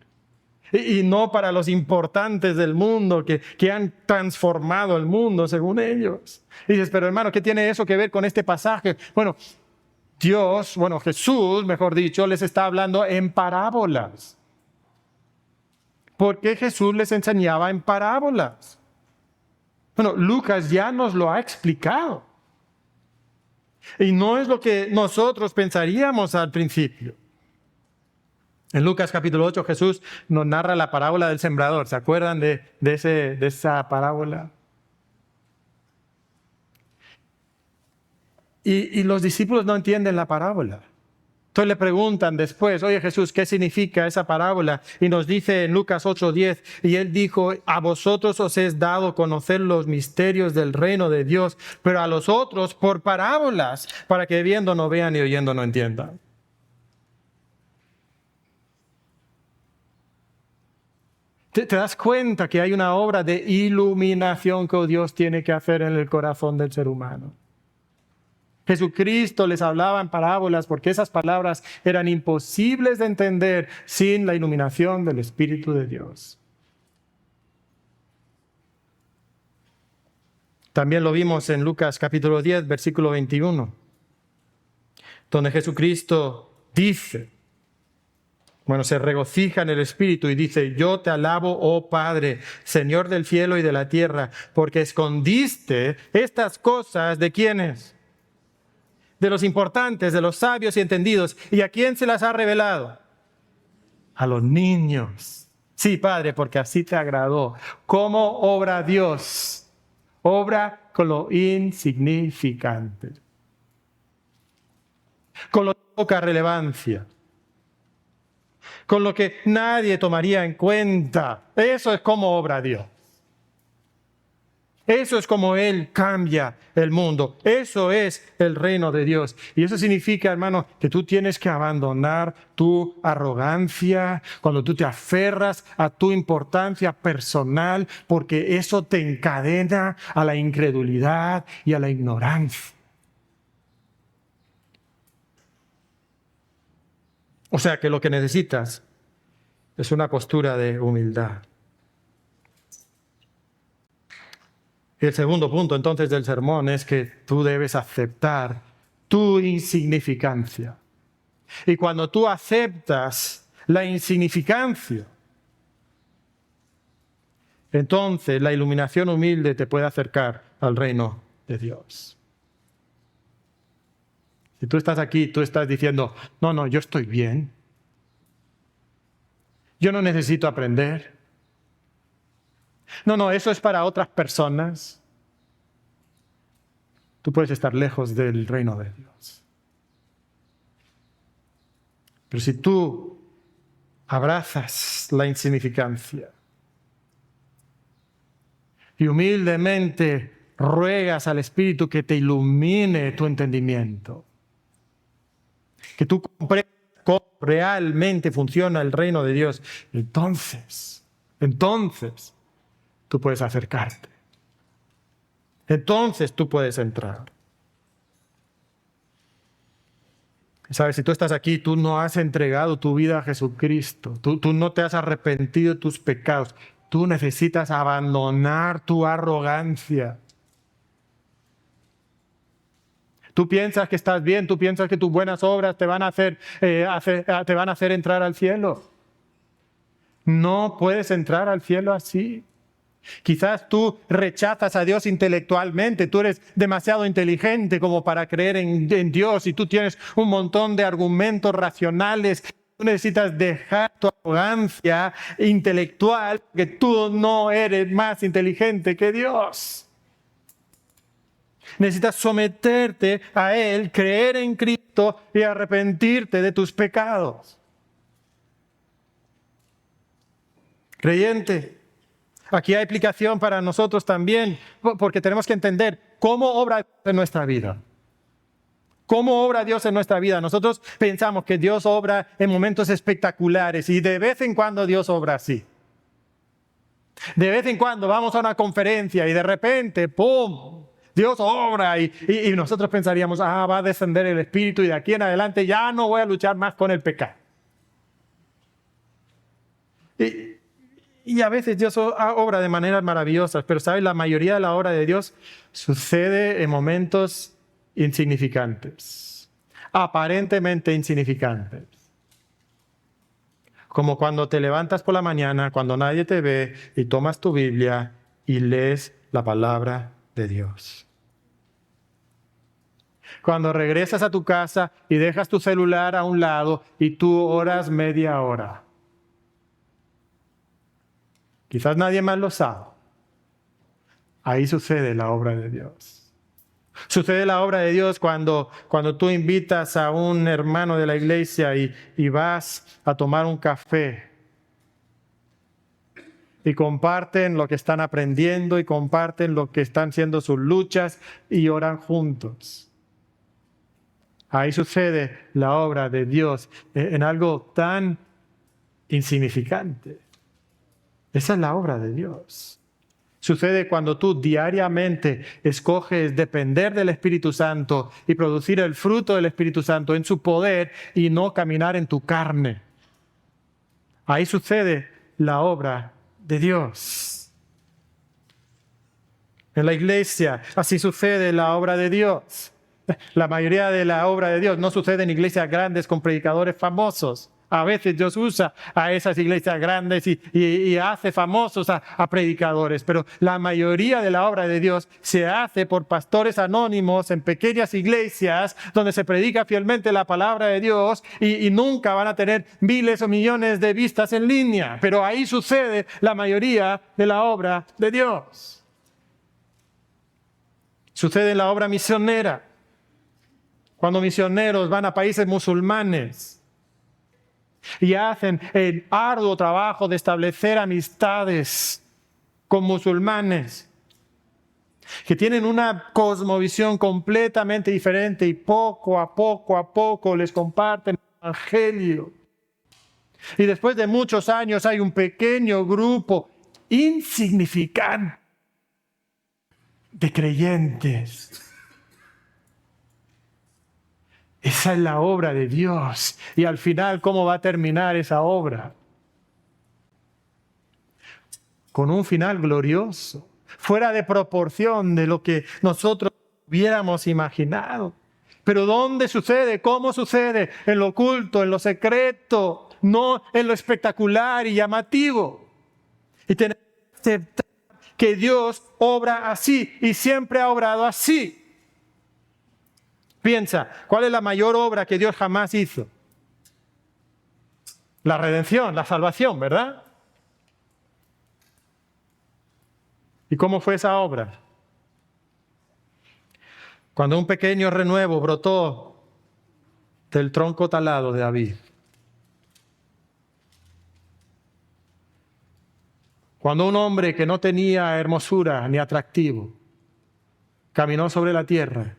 Y no para los importantes del mundo que han transformado el mundo según ellos. Y dices, pero hermano, ¿qué tiene eso que ver con este pasaje? Bueno, Jesús, mejor dicho, les está hablando en parábolas. Porque Jesús les enseñaba en parábolas. Bueno, Lucas ya nos lo ha explicado. Y no es lo que nosotros pensaríamos al principio. En Lucas capítulo 8 Jesús nos narra la parábola del sembrador. ¿Se acuerdan de esa parábola? Y los discípulos no entienden la parábola. Entonces le preguntan después, oye Jesús, ¿qué significa esa parábola? Y nos dice en Lucas 8:10, y él dijo, a vosotros os es dado conocer los misterios del reino de Dios, pero a los otros por parábolas, para que viendo no vean y oyendo no entiendan. ¿Te das cuenta que hay una obra de iluminación que Dios tiene que hacer en el corazón del ser humano? Jesucristo les hablaba en parábolas porque esas palabras eran imposibles de entender sin la iluminación del Espíritu de Dios. También lo vimos en Lucas capítulo 10, versículo 21. donde Jesucristo dice, bueno, se regocija en el Espíritu y dice, yo te alabo, oh Padre, Señor del cielo y de la tierra, porque escondiste estas cosas ¿de quiénes? De los importantes, de los sabios y entendidos. ¿Y a quién se las ha revelado? A los niños. Sí, Padre, porque así te agradó. ¿Cómo obra Dios? Obra con lo insignificante, con lo de poca relevancia, con lo que nadie tomaría en cuenta. Eso es como obra Dios. Eso es como Él cambia el mundo. Eso es el reino de Dios. Y eso significa, hermano, que tú tienes que abandonar tu arrogancia cuando tú te aferras a tu importancia personal, porque eso te encadena a la incredulidad y a la ignorancia. O sea que lo que necesitas es una postura de humildad. Y el segundo punto entonces del sermón es que tú debes aceptar tu insignificancia. Y cuando tú aceptas la insignificancia, entonces la iluminación humilde te puede acercar al reino de Dios. Si tú estás aquí, tú estás diciendo, no, yo estoy bien. Yo no necesito aprender. No, eso es para otras personas. Tú puedes estar lejos del reino de Dios. Pero si tú abrazas la insignificancia y humildemente ruegas al Espíritu que te ilumine tu entendimiento, que tú comprendas cómo realmente funciona el reino de Dios, entonces, tú puedes acercarte. Entonces tú puedes entrar. ¿Sabes? Si tú estás aquí, tú no has entregado tu vida a Jesucristo. Tú no te has arrepentido de tus pecados. Tú necesitas abandonar tu arrogancia. Tú piensas que estás bien, tú piensas que tus buenas obras te van a hacer entrar al cielo. No puedes entrar al cielo así. Quizás tú rechazas a Dios intelectualmente, tú eres demasiado inteligente como para creer en Dios y tú tienes un montón de argumentos racionales. Tú necesitas dejar tu arrogancia intelectual, porque tú no eres más inteligente que Dios. Necesitas someterte a Él, creer en Cristo y arrepentirte de tus pecados. Creyente, aquí hay aplicación para nosotros también, porque tenemos que entender cómo obra Dios en nuestra vida. ¿Cómo obra Dios en nuestra vida? Nosotros pensamos que Dios obra en momentos espectaculares y de vez en cuando Dios obra así. De vez en cuando vamos a una conferencia y de repente, ¡pum!, Dios obra y nosotros pensaríamos, va a descender el Espíritu y de aquí en adelante ya no voy a luchar más con el pecado. Y a veces Dios obra de maneras maravillosas, pero ¿sabes? La mayoría de la obra de Dios sucede en momentos insignificantes, aparentemente insignificantes. Como cuando te levantas por la mañana, cuando nadie te ve, y tomas tu Biblia y lees la palabra de Dios. Cuando regresas a tu casa y dejas tu celular a un lado y tú oras media hora. Quizás nadie más lo sabe. Ahí sucede la obra de Dios. Sucede la obra de Dios cuando tú invitas a un hermano de la iglesia y vas a tomar un café. Y comparten lo que están aprendiendo y comparten lo que están siendo sus luchas y oran juntos. Ahí sucede la obra de Dios en algo tan insignificante. Esa es la obra de Dios. Sucede cuando tú diariamente escoges depender del Espíritu Santo y producir el fruto del Espíritu Santo en su poder y no caminar en tu carne. Ahí sucede la obra de Dios. En la iglesia, así sucede la obra de Dios. La mayoría de la obra de Dios no sucede en iglesias grandes con predicadores famosos. A veces Dios usa a esas iglesias grandes y hace famosos a predicadores, pero la mayoría de la obra de Dios se hace por pastores anónimos en pequeñas iglesias donde se predica fielmente la palabra de Dios y nunca van a tener miles o millones de vistas en línea, pero ahí sucede la mayoría de la obra de Dios. Sucede en la obra misionera, cuando misioneros van a países musulmanes y hacen el arduo trabajo de establecer amistades con musulmanes que tienen una cosmovisión completamente diferente y poco a poco les comparten el evangelio. Y después de muchos años hay un pequeño grupo insignificante de creyentes. Esa es la obra de Dios. Y al final, ¿cómo va a terminar esa obra? Con un final glorioso, fuera de proporción de lo que nosotros hubiéramos imaginado. Pero ¿dónde sucede? ¿Cómo sucede? En lo oculto, en lo secreto, no en lo espectacular y llamativo. Y tenemos que aceptar que Dios obra así y siempre ha obrado así. Piensa, ¿cuál es la mayor obra que Dios jamás hizo? La redención, la salvación, ¿verdad? ¿Y cómo fue esa obra? Cuando un pequeño renuevo brotó del tronco talado de David. Cuando un hombre que no tenía hermosura ni atractivo caminó sobre la tierra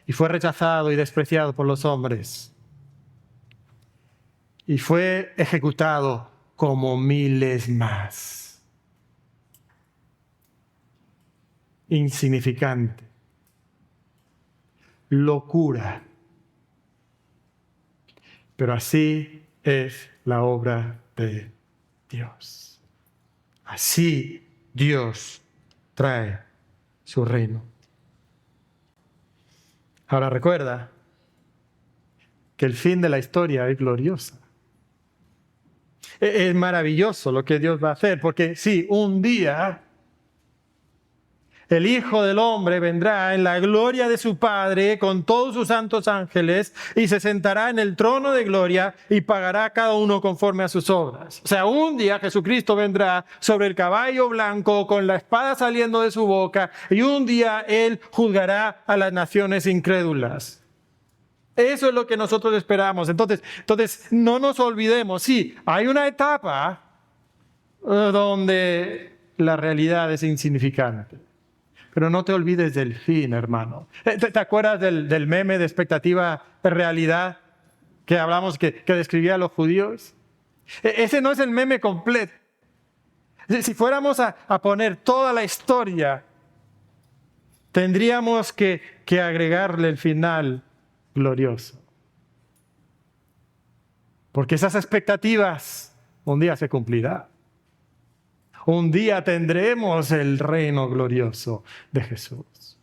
y fue rechazado y despreciado por los hombres y fue ejecutado como miles más. Insignificante. Locura. Pero así es la obra de Dios. Así Dios trae su reino. Ahora recuerda que el fin de la historia es gloriosa. Es maravilloso lo que Dios va a hacer, porque sí, un día el Hijo del Hombre vendrá en la gloria de su Padre con todos sus santos ángeles y se sentará en el trono de gloria y pagará a cada uno conforme a sus obras. O sea, un día Jesucristo vendrá sobre el caballo blanco con la espada saliendo de su boca y un día Él juzgará a las naciones incrédulas. Eso es lo que nosotros esperamos. Entonces no nos olvidemos, sí, hay una etapa donde la realidad es insignificante. Pero no te olvides del fin, hermano. ¿Te acuerdas del meme de expectativa de realidad que hablamos, que describía a los judíos? Ese no es el meme completo. Si fuéramos a poner toda la historia, tendríamos que agregarle el final glorioso. Porque esas expectativas un día se cumplirán. Un día tendremos el reino glorioso de Jesús.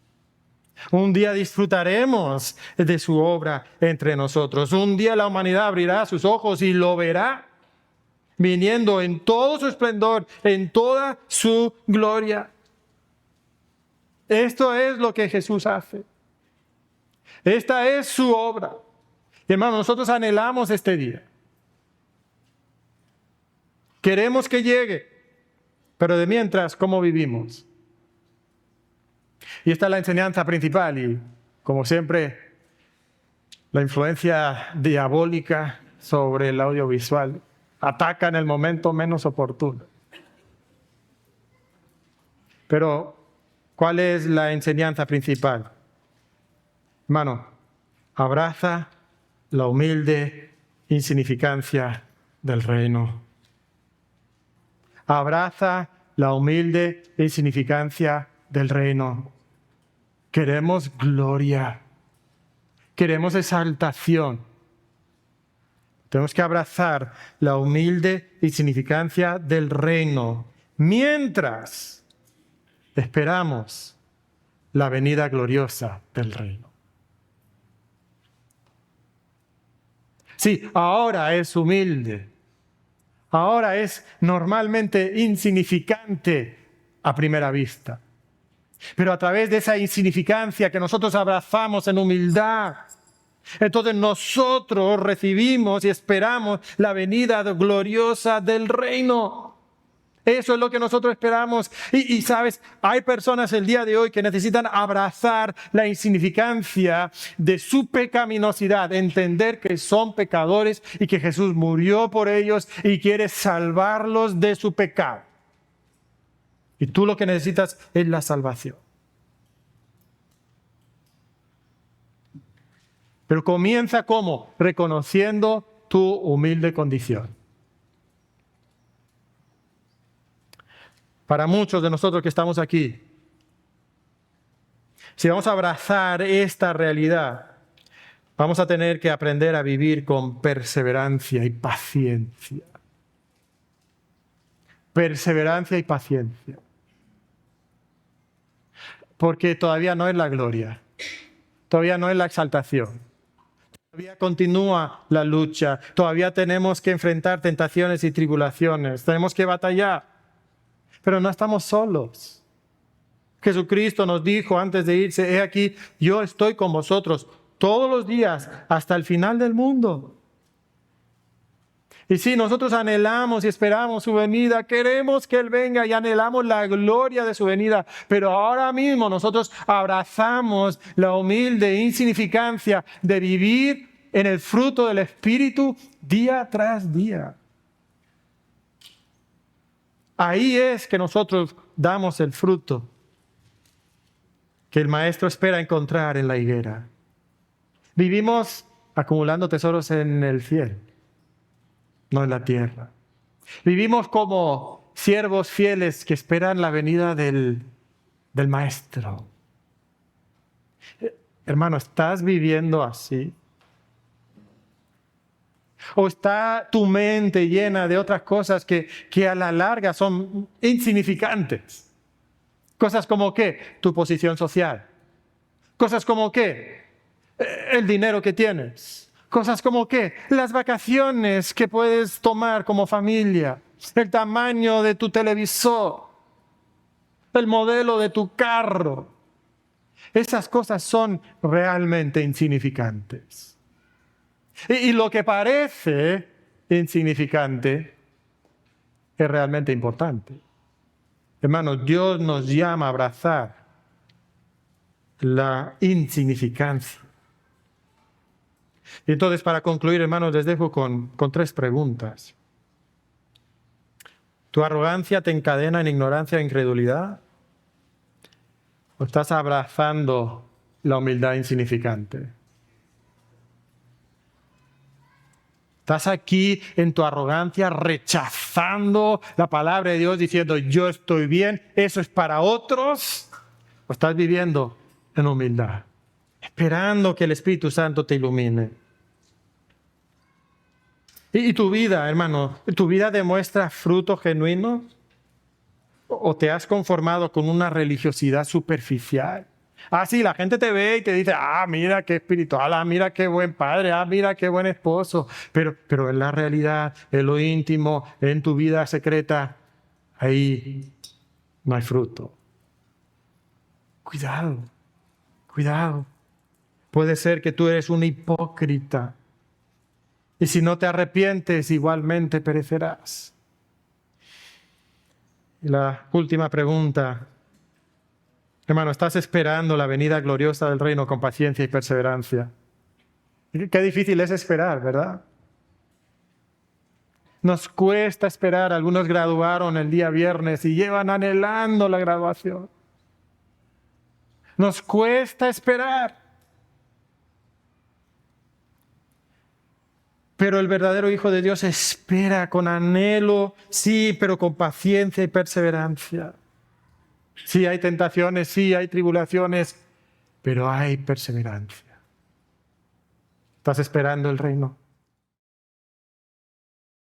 Un día disfrutaremos de su obra entre nosotros. Un día la humanidad abrirá sus ojos y lo verá viniendo en todo su esplendor, en toda su gloria. Esto es lo que Jesús hace. Esta es su obra. Y hermanos, nosotros anhelamos este día. Queremos que llegue. Pero de mientras, ¿cómo vivimos? Y esta es la enseñanza principal y, como siempre, la influencia diabólica sobre el audiovisual ataca en el momento menos oportuno. Pero, ¿cuál es la enseñanza principal? Hermano, abraza la humilde insignificancia del reino. Abraza la humilde insignificancia del reino. Queremos gloria. Queremos exaltación. Tenemos que abrazar la humilde insignificancia del reino mientras esperamos la venida gloriosa del reino. Sí, ahora es humilde. Ahora es normalmente insignificante a primera vista. Pero a través de esa insignificancia que nosotros abrazamos en humildad, entonces nosotros recibimos y esperamos la venida gloriosa del reino. Eso es lo que nosotros esperamos. Y sabes, hay personas el día de hoy que necesitan abrazar la insignificancia de su pecaminosidad, entender que son pecadores y que Jesús murió por ellos y quiere salvarlos de su pecado. Y tú lo que necesitas es la salvación. Pero comienza ¿cómo? Reconociendo tu humilde condición. Para muchos de nosotros que estamos aquí, si vamos a abrazar esta realidad, vamos a tener que aprender a vivir con perseverancia y paciencia. Perseverancia y paciencia. Porque todavía no es la gloria, todavía no es la exaltación. Todavía continúa la lucha, todavía tenemos que enfrentar tentaciones y tribulaciones, tenemos que batallar. Pero no estamos solos. Jesucristo nos dijo antes de irse, he aquí, yo estoy con vosotros todos los días hasta el final del mundo. Y sí, nosotros anhelamos y esperamos su venida, queremos que Él venga y anhelamos la gloria de su venida, pero ahora mismo nosotros abrazamos la humilde insignificancia de vivir en el fruto del Espíritu día tras día. Ahí es que nosotros damos el fruto que el Maestro espera encontrar en la higuera. Vivimos acumulando tesoros en el cielo, no en la tierra. Vivimos como siervos fieles que esperan la venida del Maestro. Hermano, ¿estás viviendo así? ¿O está tu mente llena de otras cosas que a la larga son insignificantes? Cosas como ¿qué? Tu posición social. Cosas como ¿qué? El dinero que tienes. Cosas como ¿qué? Las vacaciones que puedes tomar como familia. El tamaño de tu televisor. El modelo de tu carro. Esas cosas son realmente insignificantes. Y lo que parece insignificante es realmente importante. Hermanos, Dios nos llama a abrazar la insignificancia. Y entonces, para concluir, hermanos, les dejo con 3 preguntas. ¿Tu arrogancia te encadena en ignorancia e incredulidad? ¿O estás abrazando la humildad insignificante? ¿Estás aquí en tu arrogancia rechazando la palabra de Dios diciendo yo estoy bien, eso es para otros? ¿O estás viviendo en humildad, esperando que el Espíritu Santo te ilumine? ¿Y tu vida, hermano, tu vida demuestra frutos genuinos? ¿O te has conformado con una religiosidad superficial? Ah, sí, la gente te ve y te dice, mira qué espiritual, mira qué buen padre, mira qué buen esposo. Pero en la realidad, en lo íntimo, en tu vida secreta, ahí no hay fruto. Cuidado, cuidado. Puede ser que tú eres un hipócrita. Y si no te arrepientes, igualmente perecerás. Y la última pregunta. Hermano, ¿estás esperando la venida gloriosa del reino con paciencia y perseverancia? Qué difícil es esperar, ¿verdad? Nos cuesta esperar. Algunos graduaron el día viernes y llevan anhelando la graduación. Nos cuesta esperar. Pero el verdadero Hijo de Dios espera con anhelo, sí, pero con paciencia y perseverancia. Sí hay tentaciones, sí hay tribulaciones, pero hay perseverancia. ¿Estás esperando el reino?